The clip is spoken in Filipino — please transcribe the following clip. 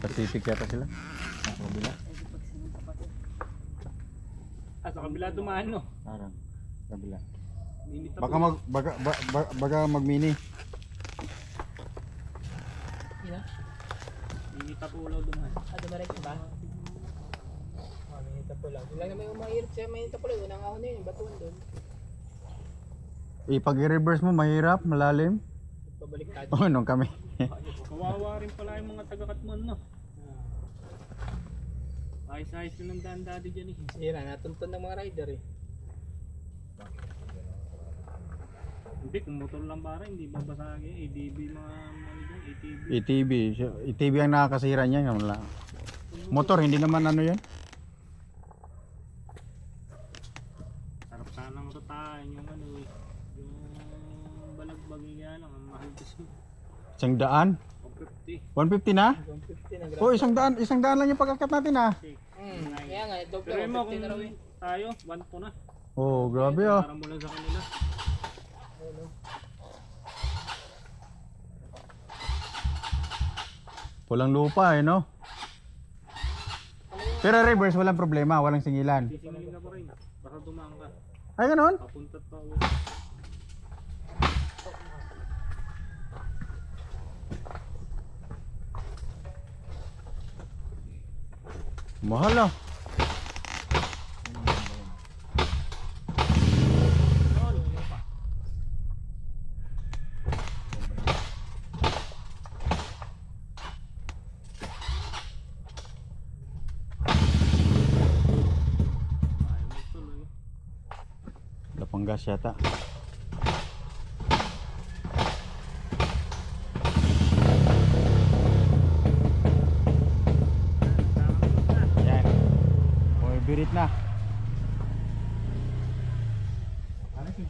Pacific yata sila. Sa kabila. Sa kabila dumaan no? Parang kabila. Minit na Baka baga mag-mini. Ina? Minit na pulaw dumaan. Dumarek ba? Minita po lang. Wala naman yung mahirap siya. Minita po lang. Unang ahon na yun. Batuan doon. Pag i-reverse mo, mahirap, malalim. Pabalik tayo. Oh, nung kami. Kawawa rin pala yung mga taga-Katman no? Ayos-ayos na ng daan dati dyan eh. Sira, natuntun ng mga rider eh. Hindi, kung motor lang para, hindi babasagin. ADB mga ano dyan, ATV. ETB. ETB ang nakakasira niya. Wala. Motor, hindi naman ano yan. Sarap sanang rutahan yung ano eh. Yung balagbag nga lang, ang mahal kasi. 100? 150. 150 na? 150 na Oh, 100 lang yung pagkakat natin ah. Kaya nga, doble Pero mo 150 kung na raw eh. tayo, 1 to na. Oh, grabe ah. Para mo lang sa kanila. Pulang lupa eh, no? Pero reverse, walang problema, walang singilan. Sisingilin ka pa rin. Baka dumaan ka. Ay, ganun? Papunta't pa. Mahal ah. Ayaw magtuloy. Lapanggas yata. Yan. Birit na. Ano yung